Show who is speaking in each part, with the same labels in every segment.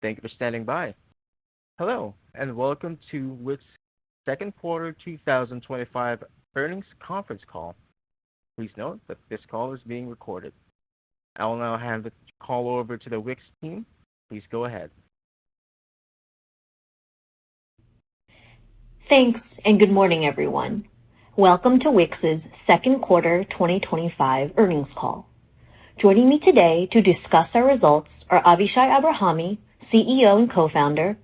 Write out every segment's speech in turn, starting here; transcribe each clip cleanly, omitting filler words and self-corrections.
Speaker 1: Thank you for standing by. Hello, and welcome to WIX second quarter 2025 earnings conference call. Please note that this call is being recorded. I will now hand the call over to the WIX team. Please go ahead.
Speaker 2: Thanks, and good morning, everyone. Welcome to WIX's second quarter 2025 earnings call. Joining me today to discuss our results are Avishai Abrahami, CEO and co-founder,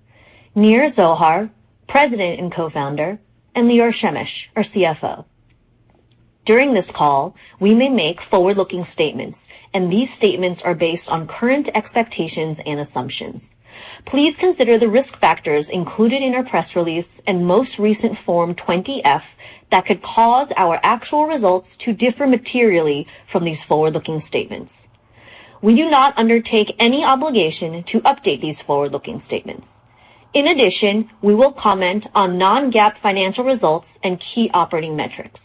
Speaker 2: Nir Zohar, President and co-founder, and Lior Shemesh, our CFO. During this call, we may make forward-looking statements, and these statements are based on current expectations and assumptions. Please consider the risk factors included in our press release and most recent Form 20-F that could cause our actual results to differ materially from these forward-looking statements. We do not undertake any obligation to update these forward-looking statements. In addition, we will comment on non-GAAP financial results and key operating metrics.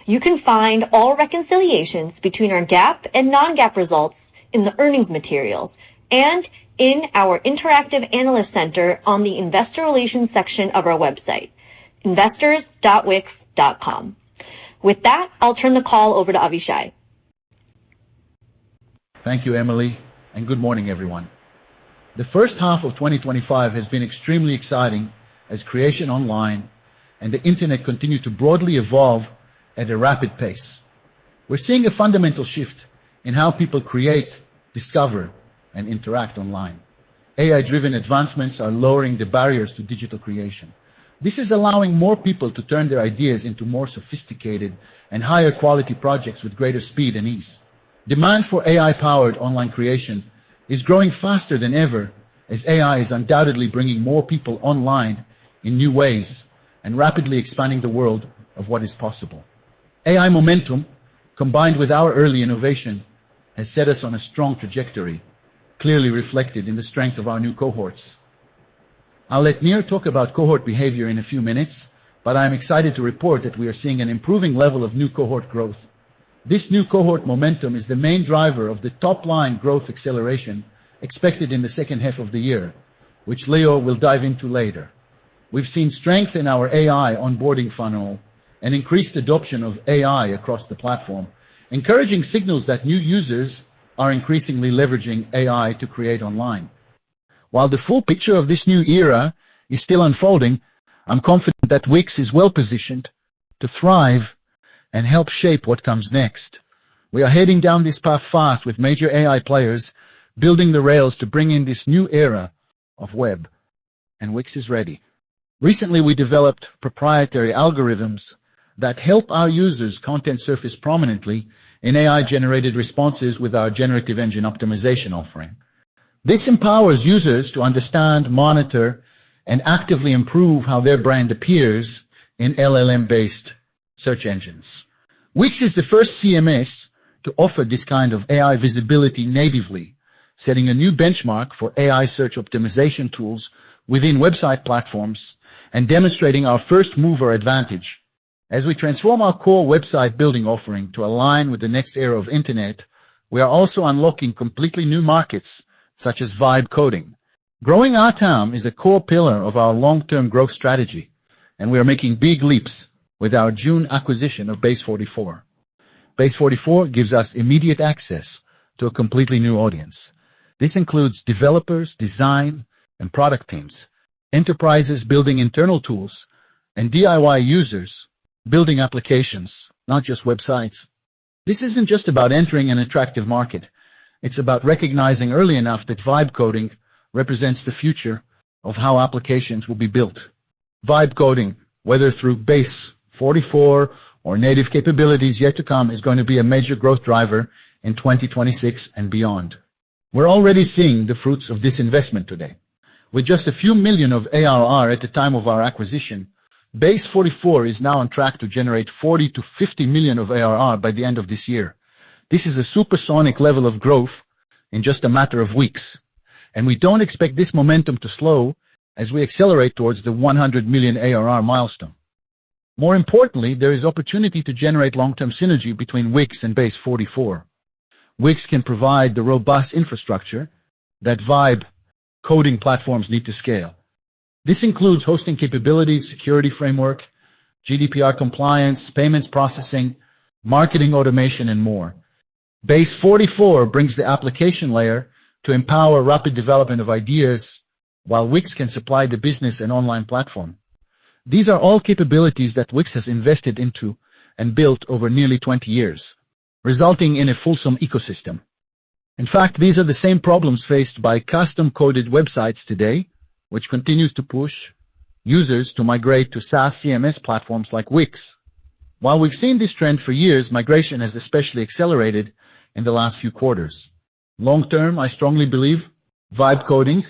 Speaker 2: You can find all reconciliations between our GAAP and non-GAAP results in the earnings materials and in our Interactive Analyst Center on the Investor Relations section of our website, investors.wix.com. With that, I'll turn the call over to Avishai.
Speaker 3: Thank you, Emily, and good morning, everyone. The first half of 2025 has been extremely exciting as creation online and the internet continue to broadly evolve at a rapid pace. We're seeing a fundamental shift in how people create, discover, and interact online. AI-driven advancements are lowering the barriers to digital creation. This is allowing more people to turn their ideas into more sophisticated and higher quality projects with greater speed and ease. Demand for AI-powered online creation is growing faster than ever as AI is undoubtedly bringing more people online in new ways and rapidly expanding the world of what is possible. AI momentum, combined with our early innovation, has set us on a strong trajectory, clearly reflected in the strength of our new cohorts. I'll let Nir talk about cohort behavior in a few minutes, but I'm excited to report that we are seeing an improving level of new cohort growth. This new cohort momentum is the main driver of the top-line growth acceleration expected in the second half of the year, which Lior will dive into later. We've seen strength in our AI onboarding funnel and increased adoption of AI across the platform, encouraging signals that new users are increasingly leveraging AI to create online. While the full picture of this new era is still unfolding, I'm confident that WIX is well-positioned to thrive and help shape what comes next. We are heading down this path fast with major AI players building the rails to bring in this new era of web, and WIX is ready. Recently, we developed proprietary algorithms that help our users' content surface prominently in AI-generated responses with our generative engine optimization offering. This empowers users to understand, monitor, and actively improve how their brand appears in LLM-based search engines. WIX is the first CMS to offer this kind of AI visibility natively, setting a new benchmark for AI search optimization tools within website platforms and demonstrating our first-mover advantage. As we transform our core website building offering to align with the next era of internet, we are also unlocking completely new markets, such as vibe coding. Growing our TAM is a core pillar of our long-term growth strategy, and we are making big leaps with our June acquisition of Base44. Base44 gives us immediate access to a completely new audience. This includes developers, design, and product teams, enterprises building internal tools, and DIY users building applications, not just websites. This isn't just about entering an attractive market. It's about recognizing early enough that vibe coding represents the future of how applications will be built. Vibe coding, whether through Base44 or native capabilities yet to come, is going to be a major growth driver in 2026 and beyond. We're already seeing the fruits of this investment today. With just a few million of ARR at the time of our acquisition, Base44 is now on track to generate 40 to 50 million of ARR by the end of this year. This is a supersonic level of growth in just a matter of weeks, and we don't expect this momentum to slow as we accelerate towards the 100 million ARR milestone. More importantly, there is opportunity to generate long-term synergy between WIX and Base44. WIX can provide the robust infrastructure that vibe coding platforms need to scale. This includes hosting capabilities, security framework, GDPR compliance, payments processing, marketing automation, and more. Base 44 brings the application layer to empower rapid development of ideas, while WIX can supply the business and online platform. These are all capabilities that WIX has invested into and built over nearly 20 years, resulting in a fulsome ecosystem. In fact, these are the same problems faced by custom-coded websites today, which continues to push users to migrate to SaaS CMS platforms like WIX. While we've seen this trend for years, migration has especially accelerated in the last few quarters. Long term, I strongly believe vibe coding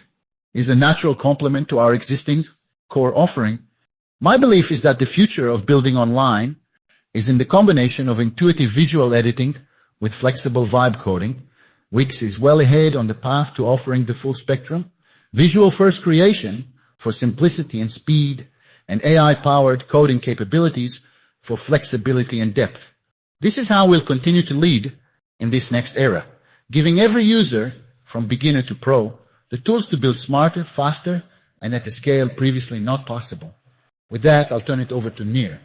Speaker 3: is a natural complement to our existing core offering. My belief is that the future of building online is in the combination of intuitive visual editing with flexible vibe coding. WIX is well ahead on the path to offering the full spectrum, visual-first creation for simplicity and speed, and AI-powered coding capabilities for flexibility and depth. This is how we'll continue to lead in this next era, giving every user, from beginner to pro, the tools to build smarter, faster, and at a scale previously not possible. With that, I'll turn it over to Nir.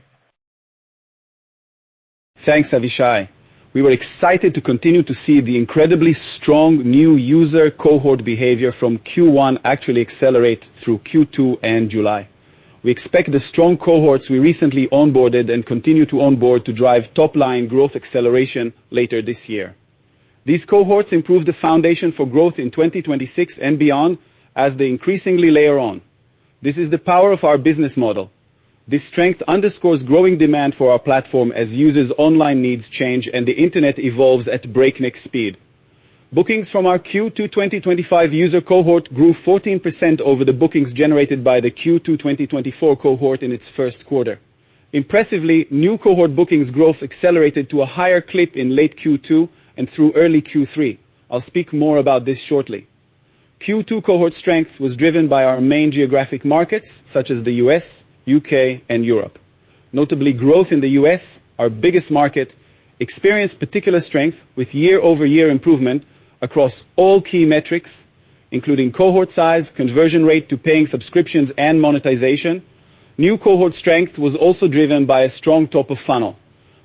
Speaker 4: Thanks, Avishai. We were excited to continue to see the incredibly strong new user cohort behavior from Q1 actually accelerate through Q2 and July. We expect the strong cohorts we recently onboarded and continue to onboard to drive top-line growth acceleration later this year. These cohorts improve the foundation for growth in 2026 and beyond as they increasingly layer on. This is the power of our business model. This strength underscores growing demand for our platform as users' online needs change and the internet evolves at breakneck speed. Bookings from our Q2 2025 user cohort grew 14% over the bookings generated by the Q2 2024 cohort in its first quarter. Impressively, new cohort bookings growth accelerated to a higher clip in late Q2 and through early Q3. I'll speak more about this shortly. Q2 cohort strength was driven by our main geographic markets, such as the US, UK, and Europe. Notably, growth in the US, our biggest market, experienced particular strength with year-over-year improvement across all key metrics, including cohort size, conversion rate to paying subscriptions, and monetization. New cohort strength was also driven by a strong top of funnel.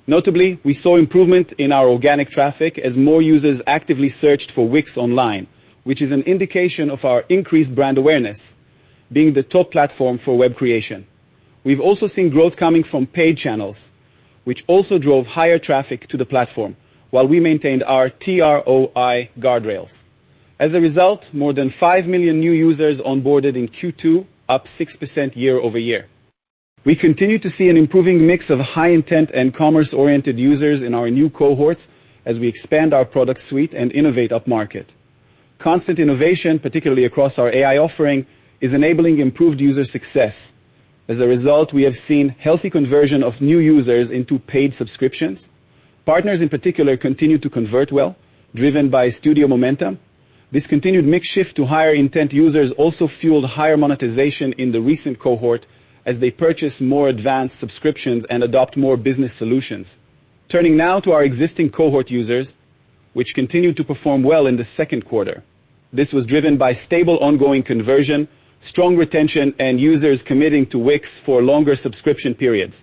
Speaker 4: Notably, we saw improvement in our organic traffic as more users actively searched for WIX online, which is an indication of our increased brand awareness, being the top platform for web creation. We've also seen growth coming from paid channels, which also drove higher traffic to the platform, while we maintained our TROI guardrails. As a result, more than 5 million new users onboarded in Q2, up 6% year over year. We continue to see an improving mix of high-intent and commerce-oriented users in our new cohorts as we expand our product suite and innovate upmarket. Constant innovation, particularly across our AI offering, is enabling improved user success. As a result, we have seen healthy conversion of new users into paid subscriptions. Partners in particular continue to convert well, driven by studio momentum. This continued mix shift to higher intent users also fueled higher monetization in the recent cohort as they purchase more advanced subscriptions and adopt more business solutions. Turning now to our existing cohort users, which continued to perform well in the second quarter. This was driven by stable ongoing conversion, strong retention, and users committing to WIX for longer subscription periods.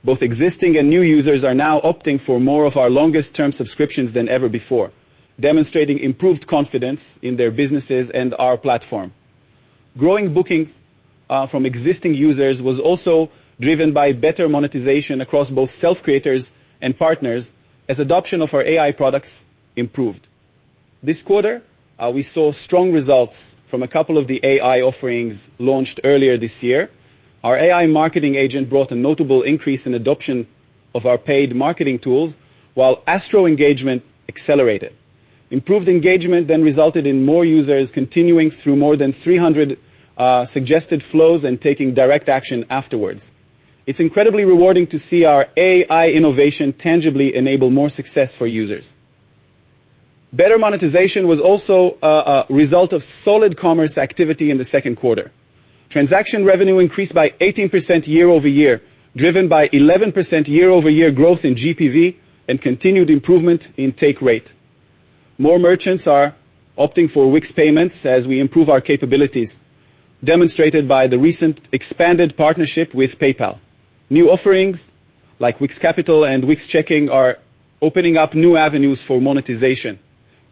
Speaker 4: Both existing and new users are now opting for more of our longest-term subscriptions than ever before, demonstrating improved confidence in their businesses and our platform. Growing bookings from existing users was also driven by better monetization across both self-creators and partners as adoption of our AI products improved. This quarter, we saw strong results from a couple of the AI offerings launched earlier this year. Our AI marketing agent brought a notable increase in adoption of our paid marketing tools, while Astro engagement accelerated. Improved engagement then resulted in more users continuing through more than 300 suggested flows and taking direct action afterwards. It's incredibly rewarding to see our AI innovation tangibly enable more success for users. Better monetization was also a result of solid commerce activity in the second quarter. Transaction revenue increased by 18% year over year, driven by 11% year over year growth in GPV and continued improvement in take rate. More merchants are opting for WIX payments as we improve our capabilities, demonstrated by the recent expanded partnership with PayPal. New offerings like WIX Capital and WIX Checking are opening up new avenues for monetization.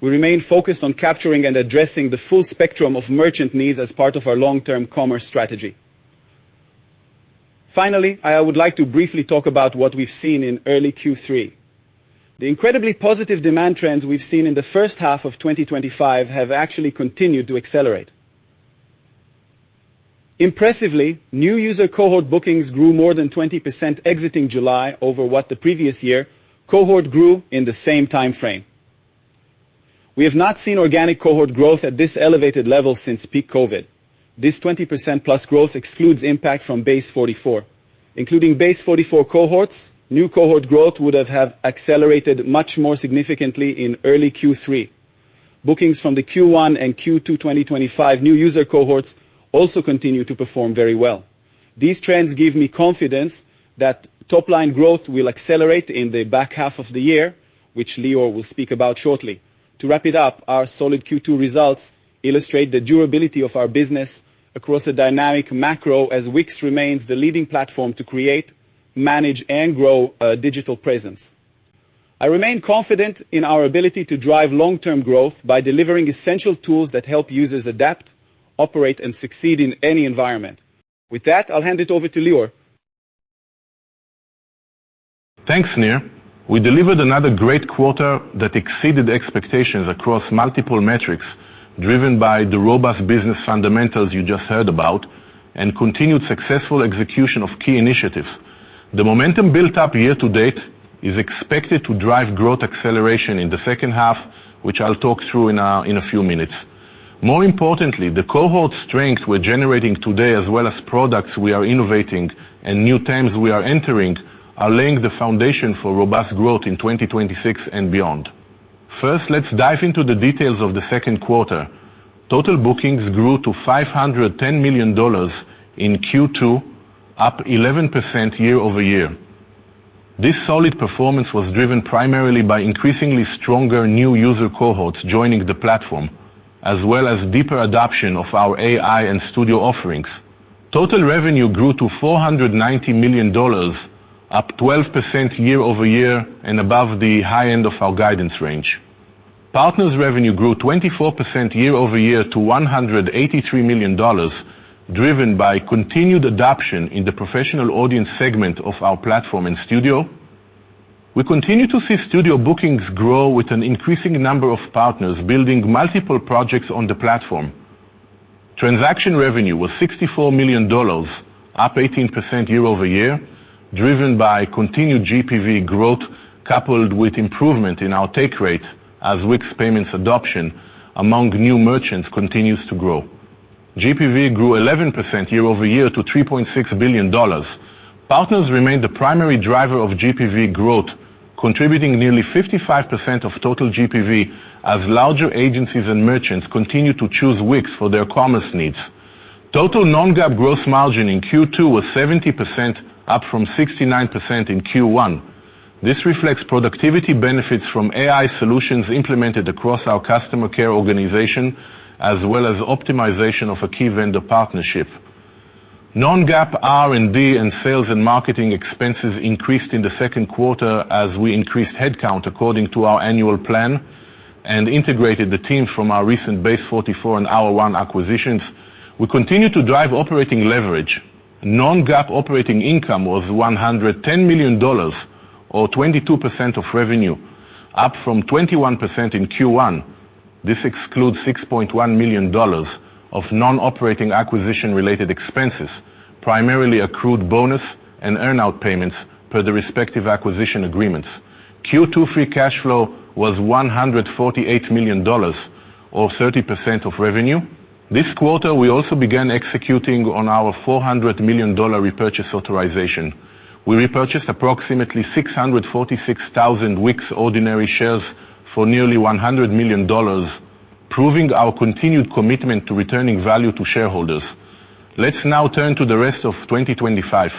Speaker 4: We remain focused on capturing and addressing the full spectrum of merchant needs as part of our long-term commerce strategy. Finally, I would like to briefly talk about what we've seen in early Q3. The incredibly positive demand trends we've seen in the first half of 2025 have actually continued to accelerate. Impressively, new user cohort bookings grew more than 20% exiting July over what the previous year cohort grew in the same time frame. We have not seen organic cohort growth at this elevated level since peak COVID. This 20% plus growth excludes impact from base 44. Including base 44 cohorts, new cohort growth would have accelerated much more significantly in early Q3. Bookings from the Q1 and Q2 2025 new user cohorts also continue to perform very well. These trends give me confidence that top-line growth will accelerate in the back half of the year, which Lior will speak about shortly. To wrap it up, our solid Q2 results illustrate the durability of our business across a dynamic macro as WIX remains the leading platform to create, manage, and grow a digital presence. I remain confident in our ability to drive long-term growth by delivering essential tools that help users adapt, operate, and succeed in any environment. With that, I'll hand it over to Lior.
Speaker 5: Thanks, Nir. We delivered another great quarter that exceeded expectations across multiple metrics, driven by the robust business fundamentals you just heard about, and continued successful execution of key initiatives. The momentum built up year to date is expected to drive growth acceleration in the second half, which I'll talk through in a few minutes. More importantly, the cohort strength we're generating today, as well as products we are innovating and new TAMs we are entering, are laying the foundation for robust growth in 2026 and beyond. First, let's dive into the details of the second quarter. Total bookings grew to $510 million in Q2, up 11% year over year. This solid performance was driven primarily by increasingly stronger new user cohorts joining the platform, as well as deeper adoption of our AI and studio offerings. Total revenue grew to $490 million, up 12% year over year and above the high end of our guidance range. Partners revenue grew 24% year over year to $183 million, driven by continued adoption in the professional audience segment of our platform and studio. We continue to see studio bookings grow with an increasing number of partners building multiple projects on the platform. Transaction revenue was $64 million, up 18% year over year, driven by continued GPV growth coupled with improvement in our take rate as WIX payments adoption among new merchants continues to grow. GPV grew 11% year over year to $3.6 billion. Partners remain the primary driver of GPV growth, contributing nearly 55% of total GPV as larger agencies and merchants continue to choose WIX for their commerce needs. Total non-GAAP gross margin in Q2 was 70%, up from 69% in Q1. This reflects productivity benefits from AI solutions implemented across our customer care organization, as well as optimization of a key vendor partnership. Non-GAAP R&D and sales and marketing expenses increased in the second quarter as we increased headcount according to our annual plan and integrated the teams from our recent Base 44 and Hour One acquisitions. We continue to drive operating leverage. Non-GAAP operating income was $110 million, or 22% of revenue, up from 21% in Q1. This excludes $6.1 million of non-operating acquisition-related expenses, primarily accrued bonus and earn-out payments per the respective acquisition agreements. Q2 free cash flow was $148 million, or 30% of revenue. This quarter, we also began executing on our $400 million repurchase authorization. We repurchased approximately 646,000 WIX ordinary shares for nearly $100 million, proving our continued commitment to returning value to shareholders. Let's now turn to the rest of 2025.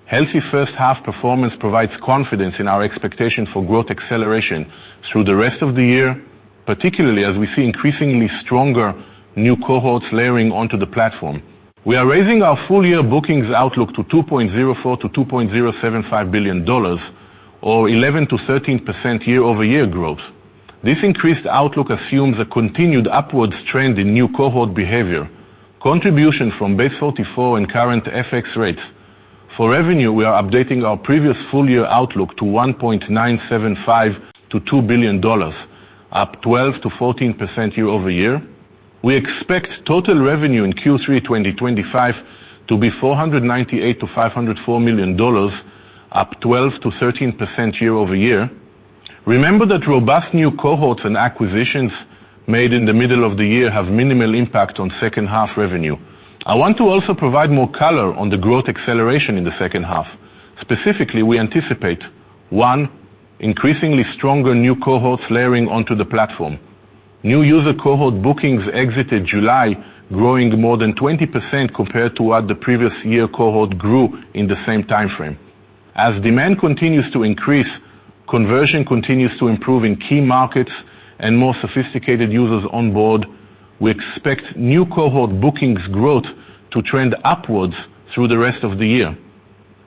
Speaker 5: Healthy first half performance provides confidence in our expectation for growth acceleration through the rest of the year particularly as we see increasingly stronger new cohorts layering onto the platform. We are raising our full-year bookings outlook to $2.04 to $2.075 billion, or 11 to 13% year-over-year growth. This increased outlook assumes a continued upwards trend in new cohort behavior, contribution from base 44 and current FX rates. For revenue, we are updating our previous full-year outlook to $1.975 to $2 billion, up 12 to 14% year-over-year. We expect total revenue in Q3 2025 to be $498 to $504 million, up 12 to 13% year-over-year. Remember that robust new cohorts and acquisitions made in the middle of the year have minimal impact on second half revenue. I want to also provide more color on the growth acceleration in the second half. Specifically, we anticipate 1. Increasingly stronger new cohorts layering onto the platform. New user cohort bookings exited July growing more than 20% compared to what the previous year cohort grew in the same time frame. As demand continues to increase, conversion continues to improve in key markets, and more sophisticated users on board, we expect new cohort bookings growth to trend upwards through the rest of the year.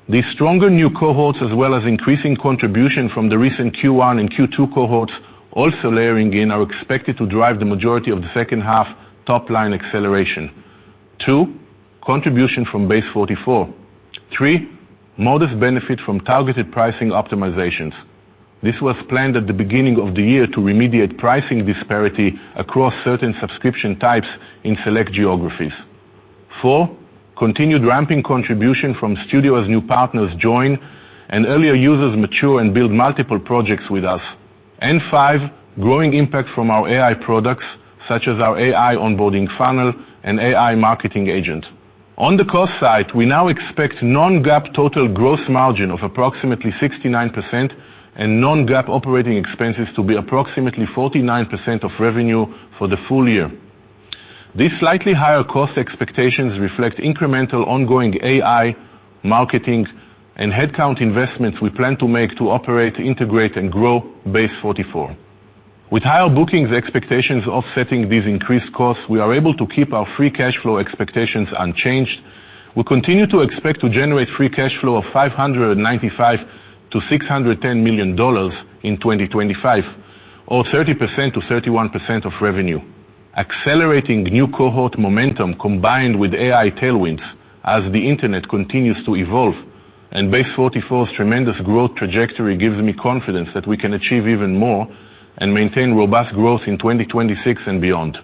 Speaker 5: These stronger new cohorts, as well as increasing contribution from the recent Q1 and Q2 cohorts also layering in, are expected to drive the majority of the second half top-line acceleration. 2. Contribution from base 44. 3. Modest benefit from targeted pricing optimizations. This was planned at the beginning of the year to remediate pricing disparity across certain subscription types in select geographies. 4. Continued ramping contribution from studio as new partners join and earlier users mature and build multiple projects with us. And 5. Growing impact from our AI products, such as our AI onboarding funnel and AI marketing agent. On the cost side, we now expect non-GAAP total gross margin of approximately 69% and non-GAAP operating expenses to be approximately 49% of revenue for the full year. These slightly higher cost expectations reflect incremental ongoing AI, marketing, and headcount investments we plan to make to operate, integrate, and grow base 44. With higher bookings expectations offsetting these increased costs, we are able to keep our free cash flow expectations unchanged. We continue to expect to generate free cash flow of $595 to $610 million in 2025, or 30% to 31% of revenue. Accelerating new cohort momentum combined with AI tailwinds as the internet continues to evolve, and base 44's tremendous growth trajectory gives me confidence that we can achieve even more and maintain robust growth in 2026 and beyond.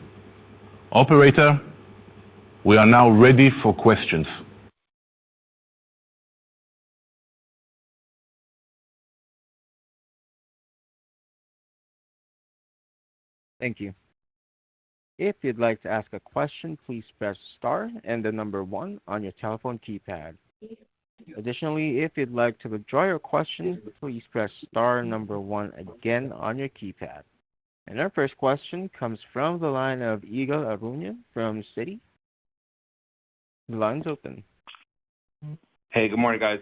Speaker 5: Operator, we are now ready for questions.
Speaker 1: Thank you. If you'd like to ask a question, please press star and the number 1 on your telephone keypad. Additionally, if you'd like to withdraw your question, please press star number 1 again on your keypad. And our first question comes from the line of Ygal Arounian from Citi. The line's open.
Speaker 6: Hey, good morning, guys.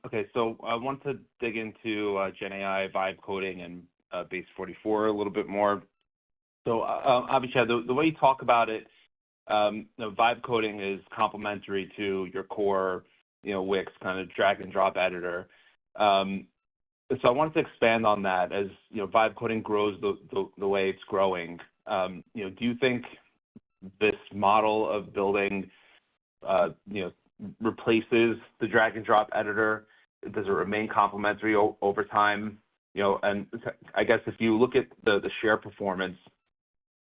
Speaker 6: Okay, so I want to dig into GenAI vibe coding and base 44 a little bit more. So, Avishai, the way you talk about it, vibe coding is complementary to your core, WIX kind of drag and drop editor. So I wanted to expand on that as vibe coding grows the way it's growing. Do you think this model of building, replaces the drag and drop editor? Does it remain complementary over time? And I guess if you look at the share performance,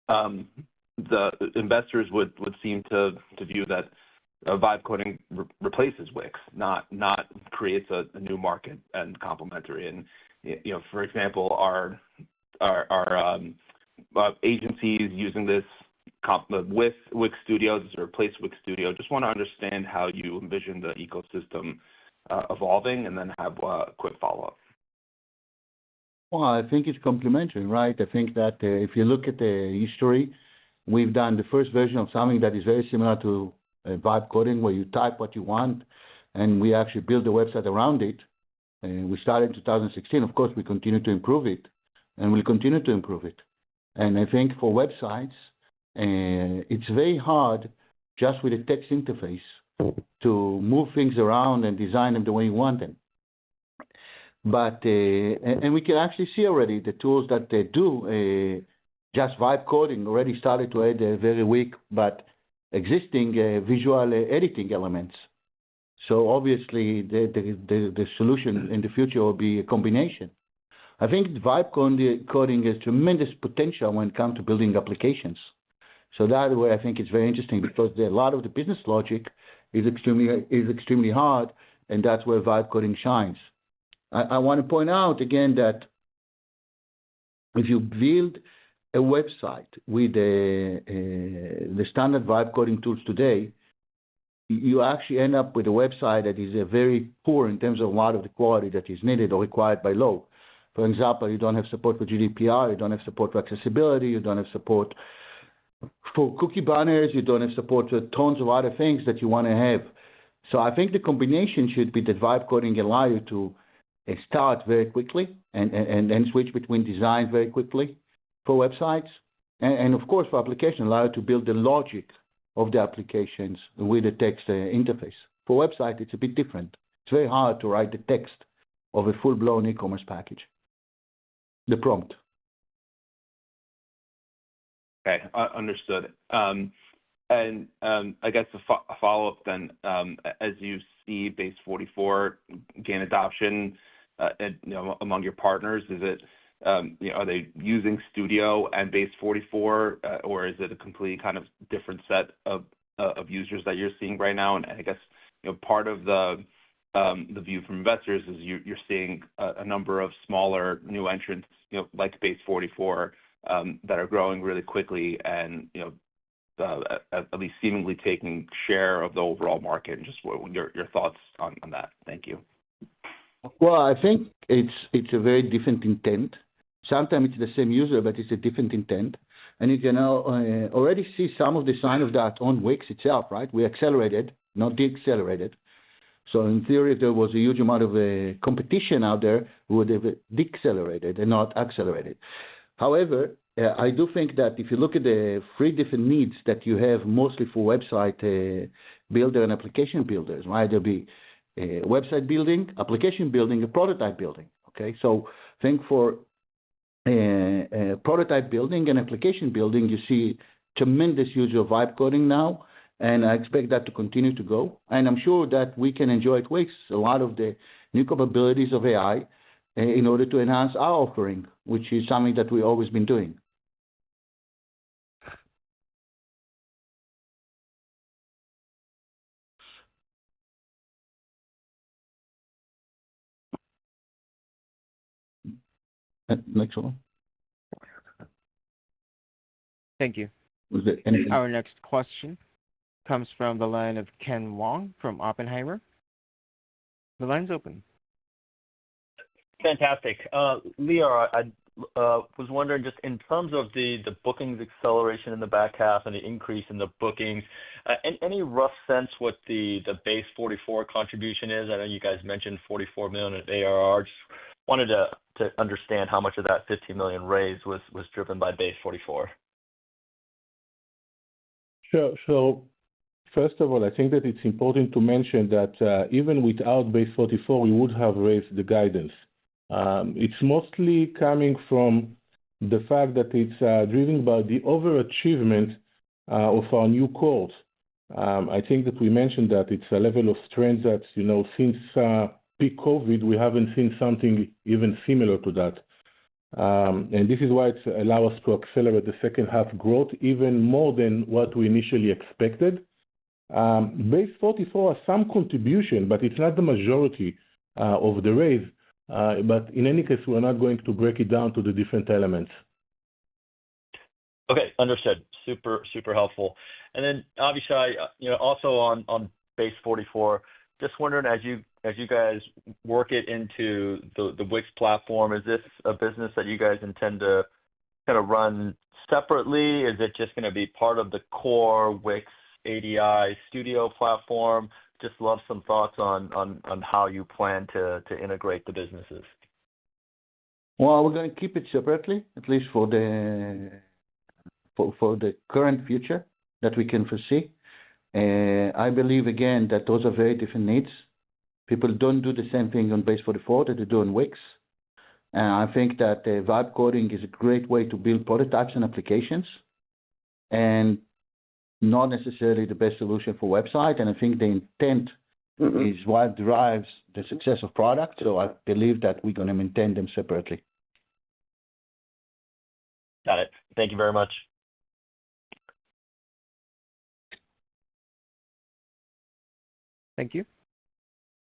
Speaker 6: the investors would seem to view that vibe coding replaces WIX, not creates a new market and complementary. And for example, are agencies using this with WIX Studio to replace WIX Studio? Just want to understand how you envision the ecosystem evolving, and then have a quick follow-up.
Speaker 3: Well, I think it's complementary, right? I think that if you look at the history, we've done the first version of something that is very similar to vibe coding, where you type what you want, and we actually build a website around it. And we started in 2016. Of course, we continue to improve it, and we'll continue to improve it. And I think for websites, it's very hard just with a text interface to move things around and design them the way you want them. But and we can actually see already the tools that they do just vibe coding already started to add very weak but existing visual editing elements. So obviously the solution in the future will be a combination. I think vibe coding has tremendous potential when it comes to building applications. So that way I think it's very interesting because a lot of the business logic is extremely hard, and that's where vibe coding shines. I want to point out again that if you build a website with the standard vibe coding tools today, you actually end up with a website that is very poor in terms of a lot of the quality that is needed or required by law. For example, you don't have support for GDPR, you don't have support for accessibility, you don't have support for cookie banners, you don't have support for tons of other things that you want to have. So I think the combination should be that vibe coding allow you to start very quickly and switch between designs very quickly for websites. And of course, for application, allow you to build the logic of the applications with the text interface. For website, it's a bit different. It's very hard to write the text of a full-blown e-commerce package, the prompt.
Speaker 6: Okay, understood. And I guess a follow-up then, as you see Base 44 gain adoption among your partners, is it are they using Studio and Base 44, or is it a complete kind of different set of users that you're seeing right now? And I guess part of the view from investors is you're seeing a number of smaller new entrants, like Base 44, that are growing really quickly and at least seemingly taking share of the overall market. And just your thoughts on that. Thank you.
Speaker 3: Well, I think it's a very different intent. Sometimes it's the same user, but it's a different intent. And you can already see some of the sign of that on Wix itself, right? We accelerated, not deaccelerated. So in theory, if there was a huge amount of competition out there, we would have deaccelerated and not accelerated. However, I do think that if you look at the three different needs that you have mostly for website builder and application builders, right? There'll be website building, application building, and prototype building. Okay, so I think for prototype building and application building, you see tremendous use of vibe coding now, and I expect that to continue to go. And I'm sure that we can enjoy at Wix a lot of the new capabilities of AI in order to enhance our offering, which is something that we've always been doing. Next one.
Speaker 1: Thank you.
Speaker 3: Was there anything?
Speaker 1: Our next question comes from the line of Ken Wong from Oppenheimer. The line's open.
Speaker 7: Fantastic. Lior, I was wondering, just in terms of the bookings acceleration in the back half and the increase in the bookings, any rough sense what the Base 44 contribution is? I know you guys mentioned $44 million at ARR. Just wanted to understand how much of that $15 million raise was driven by Base 44.
Speaker 5: Sure. So first of all, I think that it's important to mention that even without Base 44, we would have raised the guidance. It's mostly coming from the fact that it's driven by the overachievement of our new calls. I think that we mentioned that it's a level of strength that, since peak COVID, we haven't seen something even similar to that. And this is why it allows us to accelerate the second half growth even more than what we initially expected. Base 44 has some contribution, but it's not the majority of the raise. But in any case, we're not going to break it down to the different elements.
Speaker 7: Okay, understood. Super, super helpful. And then, Avishai, also on Base 44, just wondering, as you guys work it into the Wix platform, is this a business that you guys intend to kind of run separately? Is it just going to be part of the core Wix ADI Studio platform? Just love some thoughts on how you plan to integrate the businesses.
Speaker 3: Well, we're going to keep it separately, at least for the current future that we can foresee. I believe again that those are very different needs. People don't do the same thing on base 44 that they do on WIX. And I think that vibe coding is a great way to build prototypes and applications, and not necessarily the best solution for website. And I think the intent is what drives the success of product. So I believe that we're going to maintain them separately.
Speaker 7: Got it. Thank you very much.
Speaker 1: Thank you.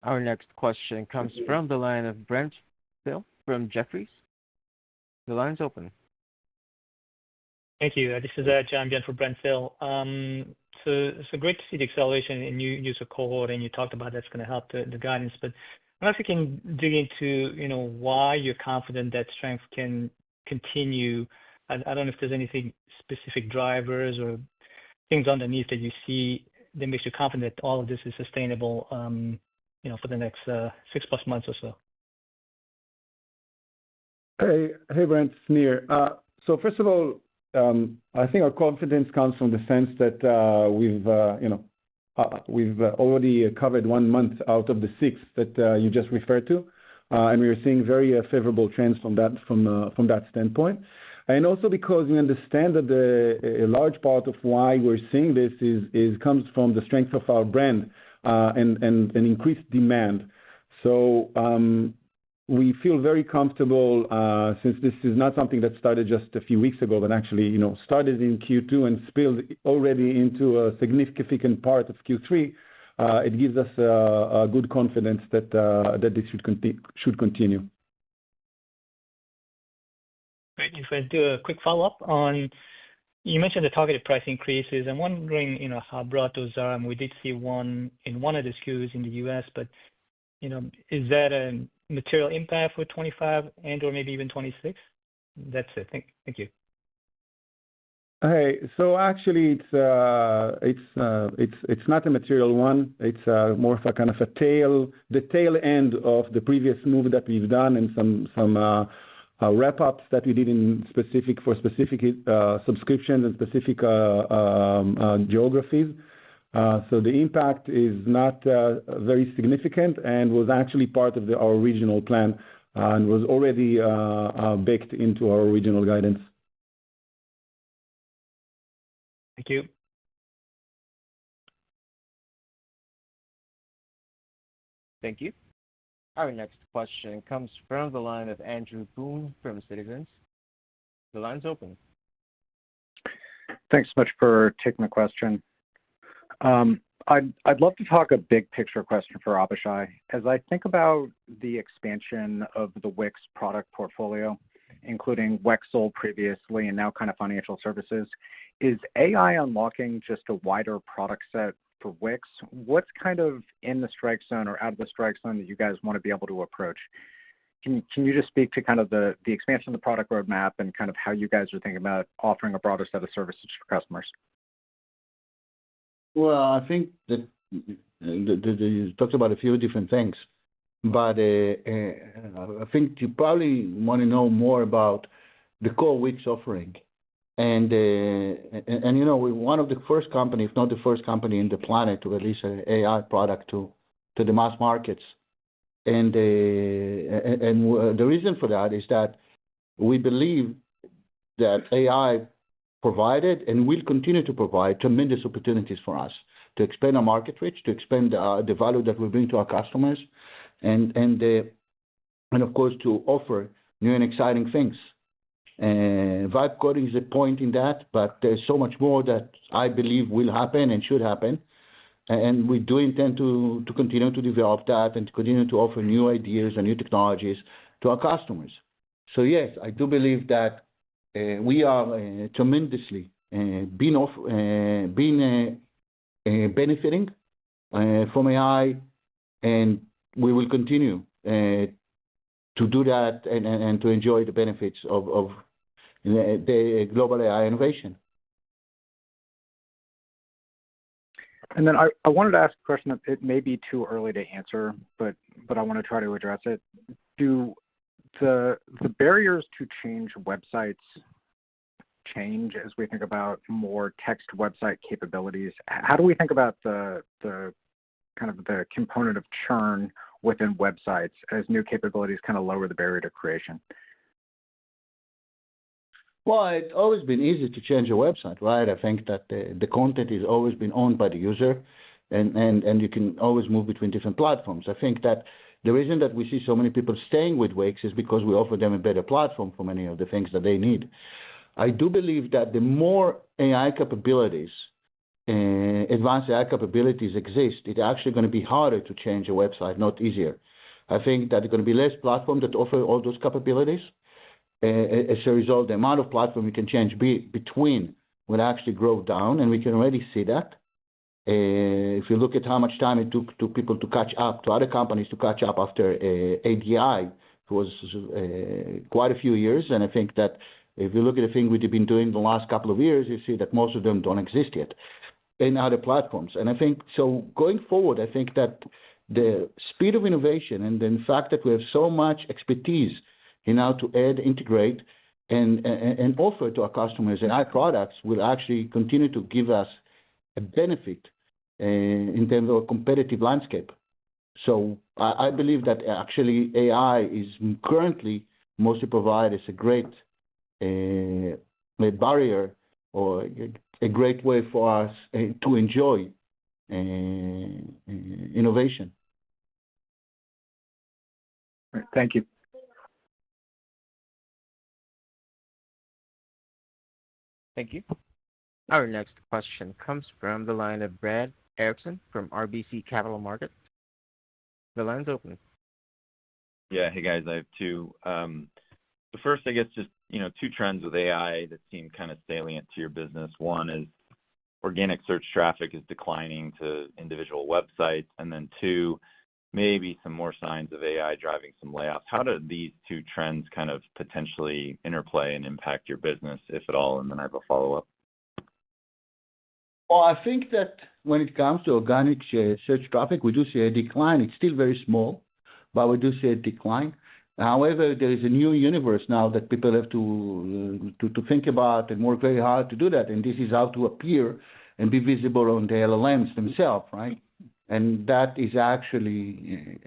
Speaker 1: Our next question comes from the line of Brent Thill from Jefferies. The line's open.
Speaker 8: Thank you. This is John again for Brent Thill. So great to see the acceleration in new user cohort, and you talked about that's going to help the guidance. But I don't know if you can dig into why you're confident that strength can continue. I don't know if there's anything specific drivers or things underneath that you see that makes you confident that all of this is sustainable, for the next 6+ months or so.
Speaker 4: Hey, Brent, it's Nir. So first of all, I think our confidence comes from the sense that we've already covered 1 month out of the 6 that you just referred to, and we are seeing very favorable trends from that standpoint. And also because we understand that a large part of why we're seeing this comes from the strength of our brand and increased demand. So we feel very comfortable since this is not something that started just a few weeks ago, but actually started in Q2 and spilled already into a significant part of Q3. It gives us a good confidence that this should continue.
Speaker 8: Great. If I do a quick follow-up on, you mentioned the targeted price increases. I'm wondering, how broad those are. We did see one in one of the SKUs in the U.S., but is that a material impact for 25 and/or maybe even 26? That's it. Thank you.
Speaker 4: Hey, so actually, it's not a material one. It's more of a kind of the tail end of the previous move that we've done, and some wrap-ups that we did for specific subscriptions and specific geographies. So the impact is not very significant and was actually part of our original plan and was already baked into our original guidance.
Speaker 8: Thank you.
Speaker 1: Thank you. Our next question comes from the line of Andrew Boone from Citizens. The line's open.
Speaker 9: Thanks so much for taking the question. I'd love to talk a big picture question for Abishai. As I think about the expansion of the WIX product portfolio, including Wexel previously and now kind of financial services, is AI unlocking just a wider product set for WIX? What's kind of in the strike zone or out of the strike zone that you guys want to be able to approach? Can you just speak to kind of the expansion of the product roadmap and kind of how you guys are thinking about offering a broader set of services for customers?
Speaker 3: Well, I think that you talked about a few different things, but I think you probably want to know more about the core WIX offering. And we're one of the first company, if not the first company in the planet, to release an AI product to the mass markets. And the reason for that is that we believe that AI provided and will continue to provide tremendous opportunities for us to expand our market reach, to expand the value that we bring to our customers, and of course to offer new and exciting things. Vibe coding is a point in that, but there's so much more that I believe will happen and should happen. And we do intend to continue to develop that and to continue to offer new ideas and new technologies to our customers. So yes, I do believe that we are tremendously benefiting from AI, and we will continue to do that and to enjoy the benefits of the global AI innovation.
Speaker 9: And then I wanted to ask a question that it may be too early to answer, but I want to try to address it. Do the barriers to change websites change as we think about more text website capabilities. How do we think about the kind of the component of churn within websites as new capabilities kind of lower the barrier to creation?
Speaker 3: Well, it's always been easy to change a website, right? I think that the content has always been owned by the user, and you can always move between different platforms. I think that the reason that we see so many people staying with Wix is because we offer them a better platform for many of the things that they need. I do believe that the more AI capabilities, advanced AI capabilities exist, it's actually going to be harder to change a website, not easier. I think that there are going to be less platforms that offer all those capabilities. As a result, the amount of platform you can change between will actually grow down, and we can already see that. If you look at how much time it took to people to catch up, to other companies to catch up after ADI, it was quite a few years, and I think that if you look at the thing we've been doing the last couple of years, you see that most of them don't exist yet in other platforms. And I think, so going forward, I think that the speed of innovation and the fact that we have so much expertise in how to add, integrate, and offer to our customers and our products will actually continue to give us a benefit in terms of a competitive landscape. So I believe that actually AI is currently mostly provided as a great a barrier or a great way for us to enjoy innovation.
Speaker 9: Thank you.
Speaker 1: Thank you. Our next question comes from the line of Brad Erickson from RBC Capital Markets. The line's open.
Speaker 10: Yeah. Hey, guys. I have two. The first, I guess, just, two trends with AI that seem kind of salient to your business. One is organic search traffic is declining to individual websites. And then two, maybe some more signs of AI driving some layoffs. How do these two trends kind of potentially interplay and impact your business, if at all? And then I have a follow-up.
Speaker 3: Well, I think that when it comes to organic search traffic, we do see a decline. It's still very small, but we do see a decline. However, there is a new universe now that people have to think about and work very hard to do that. And this is how to appear and be visible on the LLMs themselves, right? And that is actually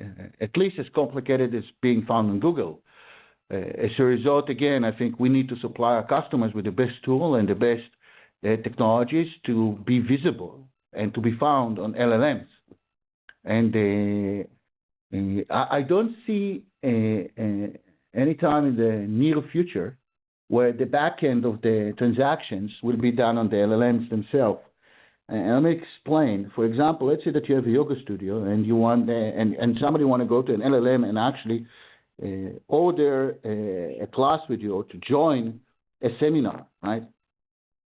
Speaker 3: at least as complicated as being found on Google. As a result, again, I think we need to supply our customers with the best tool and the best technologies to be visible and to be found on LLMs. And I don't see any time in the near future where the back end of the transactions will be done on the LLMs themselves. And let me explain. For example, let's say that you have a yoga studio and you want and somebody want to go to an LLM and actually order a class with you or to join a seminar, right?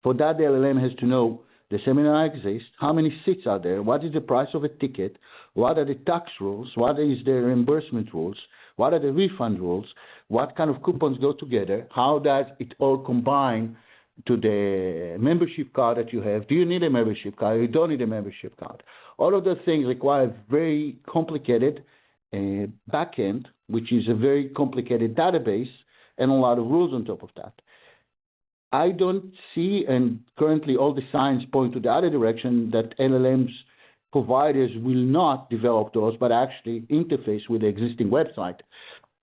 Speaker 3: For that, the LLM has to know the seminar exists, how many seats are there, what is the price of a ticket, what are the tax rules, what is the reimbursement rules, what are the refund rules, what kind of coupons go together, how does it all combine to the membership card that you have. Do you need a membership card? You don't need a membership card. All of those things require very complicated back end, which is a very complicated database and a lot of rules on top of that. I don't see, and currently all the signs point to the other direction, that LLMs providers will not develop those, but actually interface with the existing website.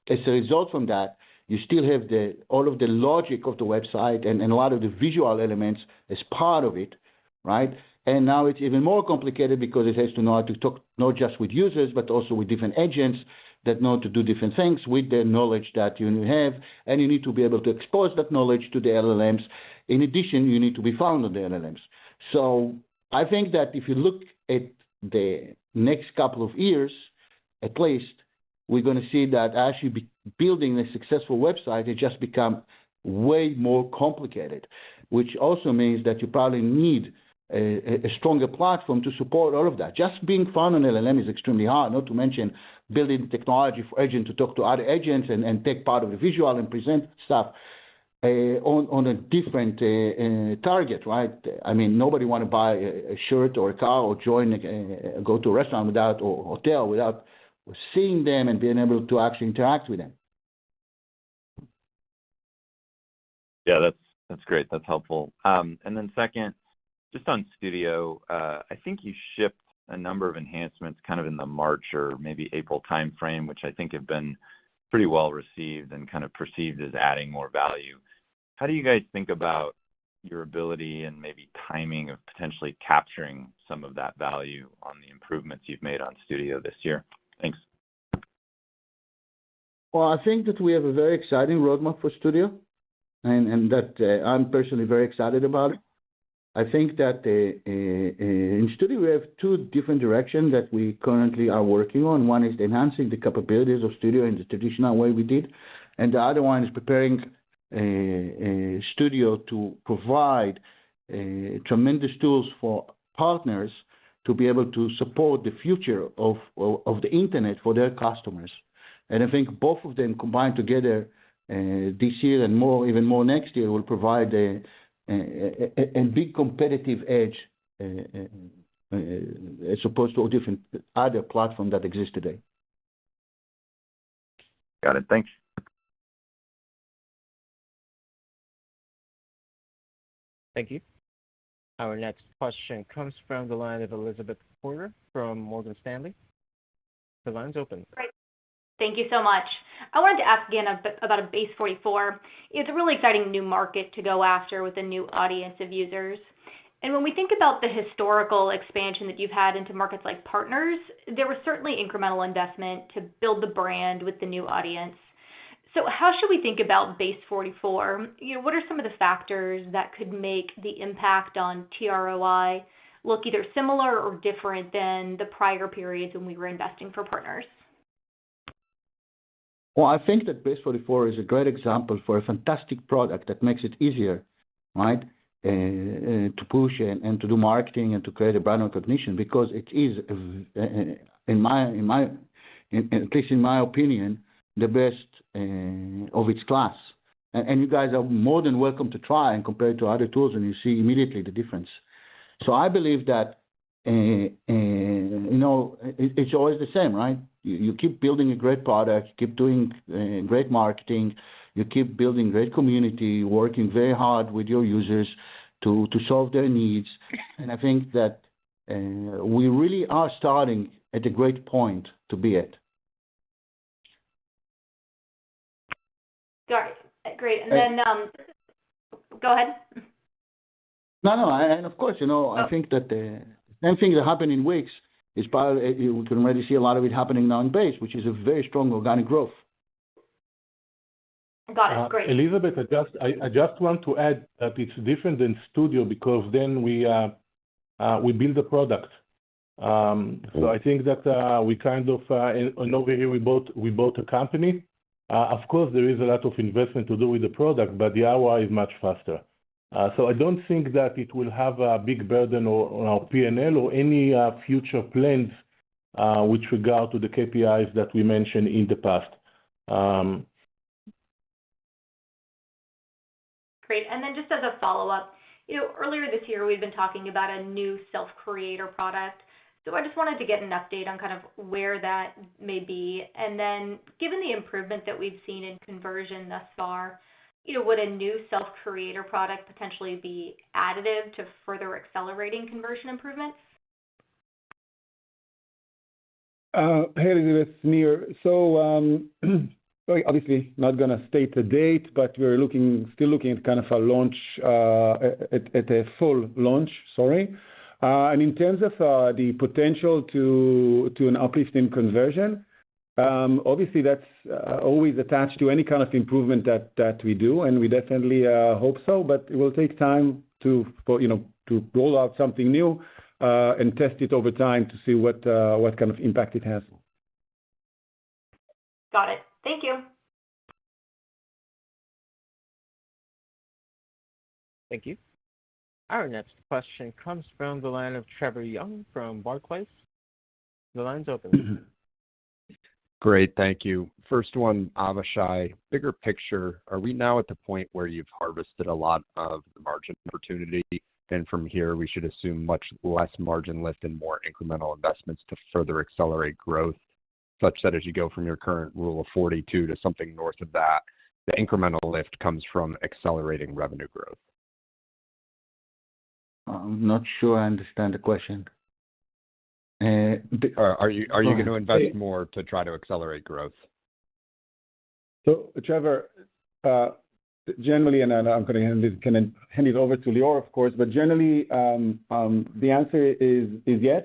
Speaker 3: As a result from that, you still have all of the logic of the website and a lot of the visual elements as part of it, right? And now it's even more complicated because it has to know how to talk not just with users, but also with different agents that know to do different things with the knowledge that you have, and you need to be able to expose that knowledge to the LLMs. In addition, you need to be found on the LLMs. So I think that if you look at the next couple of years, at least, we're going to see that actually building a successful website has just become way more complicated, which also means that you probably need a stronger platform to support all of that. Just being found on LLM is extremely hard, not to mention building technology for agents to talk to other agents and take part of the visual and present stuff on a different target, right? I mean, nobody want to buy a shirt or a car or go to a restaurant or hotel without seeing them and being able to actually interact with them.
Speaker 10: Yeah, that's great. That's helpful. And then second, just on Studio, I think you shipped a number of enhancements kind of in the March or maybe April timeframe, which I think have been pretty well received and kind of perceived as adding more value. How do you guys think about your ability and maybe timing of potentially capturing some of that value on the improvements you've made on Studio this year? Thanks.
Speaker 3: Well, I think that we have a very exciting roadmap for Studio, and that I'm personally very excited about it. I think that in Studio, we have two different directions that we currently are working on. One is enhancing the capabilities of Studio in the traditional way we did, and the other one is preparing Studio to provide tremendous tools for partners to be able to support the future of the internet for their customers. And I think both of them combined together this year and even more next year will provide a big competitive edge as opposed to different other platforms that exist today.
Speaker 10: Got it. Thanks.
Speaker 1: Thank you. Our next question comes from the line of Elizabeth Porter from Morgan Stanley. The line's open.
Speaker 11: Great. Thank you so much. I wanted to ask again about a Base 44. It's a really exciting new market to go after with a new audience of users. And when we think about the historical expansion that you've had into markets like partners, there was certainly incremental investment to build the brand with the new audience. So how should we think about Base 44? What are some of the factors that could make the impact on TROI look either similar or different than the prior periods when we were investing for partners?
Speaker 3: Well, I think that Base 44 is a great example for a fantastic product that makes it easier, right, to push and to do marketing and to create a brand recognition, because it is, at least in my opinion, the best of its class. And you guys are more than welcome to try and compare it to other tools, and you see immediately the difference. So I believe that, it's always the same, right? You keep building a great product, you keep doing great marketing, you keep building great community, working very hard with your users to solve their needs. And I think that we really are starting at a great point to be at.
Speaker 11: Got it. Great. And then go ahead.
Speaker 3: No. And of course, I think that the same thing that happened in WIX is probably, we can already see a lot of it happening now in Base, which is a very strong organic growth.
Speaker 11: Got it. Great.
Speaker 5: Elizabeth, I just want to add that it's different than Studio because then we build the product. So I think that we kind of, and over here we bought a company. Of course, there is a lot of investment to do with the product, but the ROI is much faster. So I don't think that it will have a big burden on our P&L or any future plans with regard to the KPIs that we mentioned in the past.
Speaker 11: Great. And then just as a follow-up, earlier this year, we've been talking about a new self-creator product. So I just wanted to get an update on kind of where that may be. And then given the improvement that we've seen in conversion thus far, would a new self-creator product potentially be additive to further accelerating conversion improvements?
Speaker 4: Hey, Elizabeth, Nir. So obviously not going to state the date, but we're still looking at kind of a launch, at a full launch, sorry. And in terms of the potential to an uplift in conversion, obviously that's always attached to any kind of improvement that we do, and we definitely hope so. But it will take time to roll out something new and test it over time to see what kind of impact it has.
Speaker 11: Got it. Thank you.
Speaker 1: Thank you. Our next question comes from the line of Trevor Young from Barclays. The line's open.
Speaker 12: Great, thank you. First one, Avishai, bigger picture, are we now at the point where you've harvested a lot of the margin opportunity, and from here we should assume much less margin lift and more incremental investments to further accelerate growth, such that as you go from your current Rule of 42 to something north of that, the incremental lift comes from accelerating revenue growth?
Speaker 3: I'm not sure I understand the question.
Speaker 12: Are you going to invest more to try to accelerate growth?
Speaker 4: So, Trevor, generally, and I'm going to hand it over to Lior, of course, but generally, the answer is yes.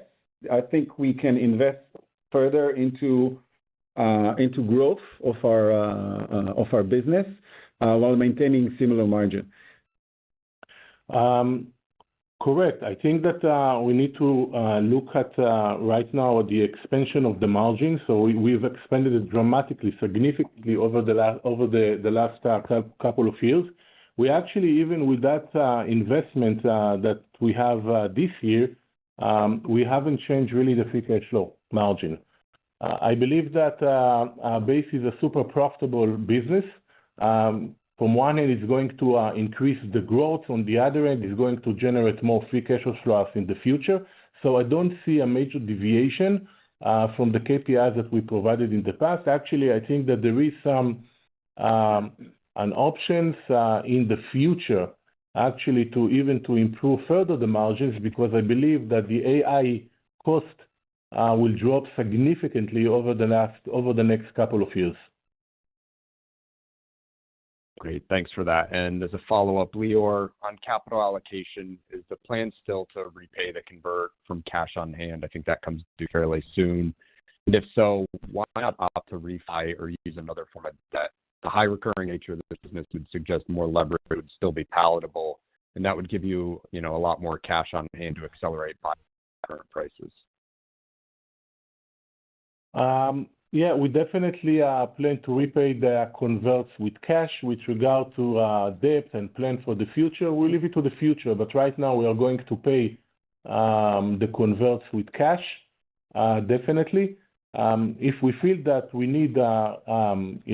Speaker 4: I think we can invest further into growth of our business while maintaining similar margin.
Speaker 5: Correct. I think that we need to look at right now the expansion of the margin. So we've expanded it dramatically, significantly over the last couple of years. We actually, even with that investment that we have this year, we haven't changed really the free cash flow margin. I believe that Base is a super profitable business. From one end, it's going to increase the growth. On the other end, it's going to generate more free cash flow in the future. So I don't see a major deviation from the KPIs that we provided in the past. Actually, I think that there is some an options in the future actually to improve further the margins, because I believe that the AI cost will drop significantly over the next couple of years.
Speaker 12: Great. Thanks for that. And as a follow-up, Lior, on capital allocation, is the plan still to repay the convert from cash on hand? I think that comes due fairly soon. And if so, why not opt to refi or use another form of debt? The high recurring nature of the business would suggest more leverage would still be palatable, and that would give you, a lot more cash on hand to accelerate by current prices.
Speaker 5: Yeah, we definitely plan to repay the converts with cash. With regard to debt and plan for the future, we'll leave it to the future. But right now, we are going to pay the converts with cash, definitely. If we feel that we need,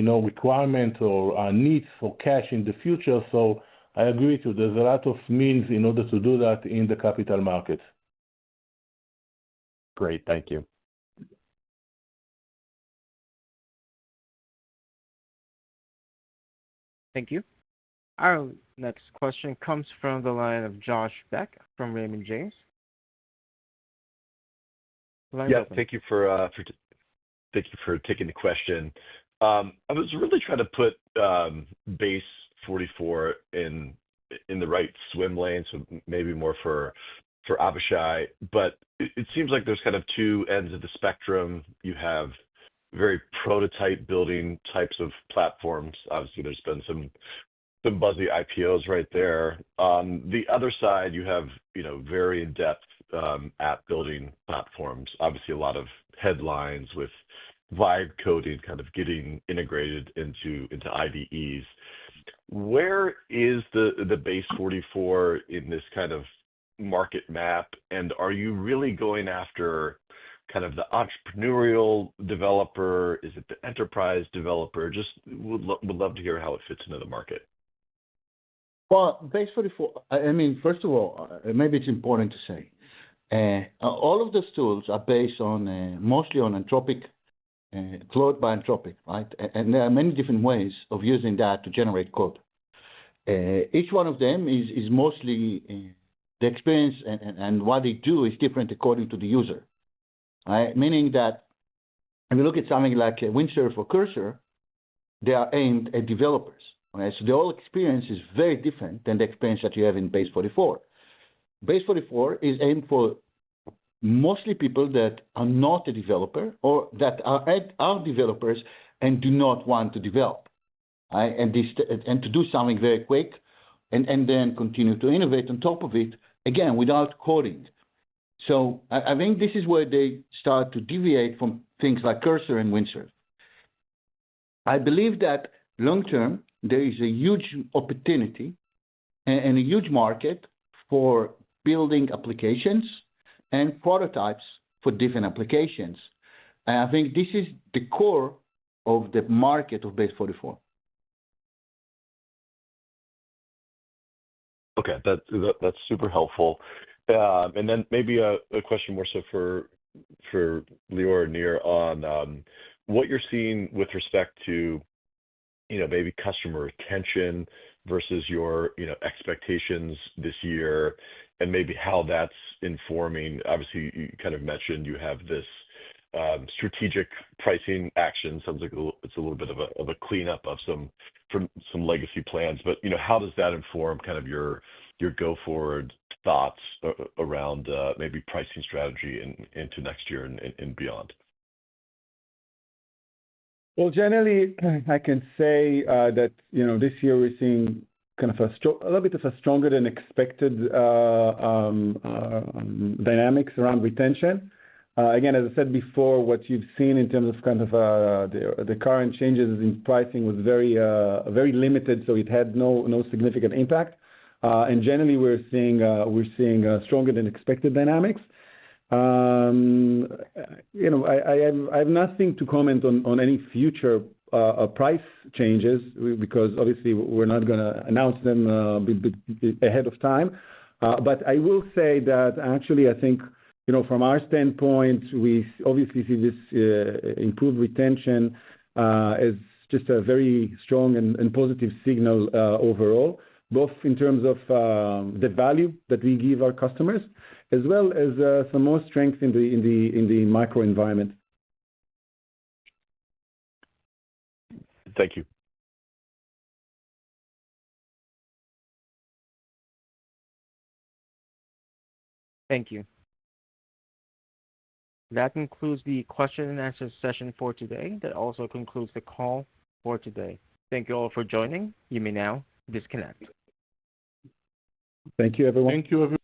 Speaker 5: requirement or needs for cash in the future, so I agree to. There's a lot of means in order to do that in the capital markets.
Speaker 12: Great. Thank you.
Speaker 1: Thank you. Our next question comes from the line of Josh Beck from Raymond James.
Speaker 13: Yeah, thank you for taking the question. I was really trying to put Base 44 in the right swim lane, so maybe more for Avishai. But it seems like there's kind of two ends of the spectrum. You have very prototype building types of platforms. Obviously, there's been some buzzy IPOs right there. On the other side, you have very in-depth app building platforms. Obviously, a lot of headlines with vibe coding kind of getting integrated into IDEs. Where is the Base 44 in this kind of market map? And are you really going after kind of the entrepreneurial developer? Is it the enterprise developer? Just would love to hear how it fits into the market.
Speaker 3: Well, Base 44, first of all, maybe it's important to say, all of those tools are based on mostly on Anthropic, flowed by Anthropic, right? And there are many different ways of using that to generate code. Each one of them is mostly the experience and what they do is different according to the user. Right? Meaning that if you look at something like Windsurf or Cursor, they are aimed at developers. Right? So the whole experience is very different than the experience that you have in Base 44. Base 44 is aimed for mostly people that are not a developer or that are developers and do not want to develop. Right? And to do something very quick and then continue to innovate on top of it, again, without coding. So I think this is where they start to deviate from things like Cursor and Windsurf. I believe that long term, there is a huge opportunity and a huge market for building applications and prototypes for different applications. And I think this is the core of the market of Base 44.
Speaker 13: Okay, that's super helpful. And then maybe a question more so for Lior or Nir on what you're seeing with respect to maybe customer retention versus your expectations this year, and maybe how that's informing. Obviously, you kind of mentioned you have this strategic pricing action. Sounds like it's a little bit of a cleanup of some legacy plans. But how does that inform kind of your go-forward thoughts around maybe pricing strategy into next year and beyond?
Speaker 4: Well, generally, I can say that this year we're seeing kind of a little bit of a stronger than expected dynamics around retention. Again, as I said before, what you've seen in terms of kind of the current changes in pricing was very limited, so it had no significant impact. And generally, we're seeing stronger than expected dynamics. I have nothing to comment on any future price changes because obviously we're not going to announce them ahead of time. But I will say that actually, I think from our standpoint, we obviously see this improved retention as just a very strong and positive signal overall, both in terms of the value that we give our customers, as well as some more strength in the macro environment.
Speaker 13: Thank you.
Speaker 1: Thank you. That concludes the question and answer session for today. That also concludes the call for today. Thank you all for joining. You may now disconnect.
Speaker 4: Thank you, everyone.
Speaker 5: Thank you, everyone.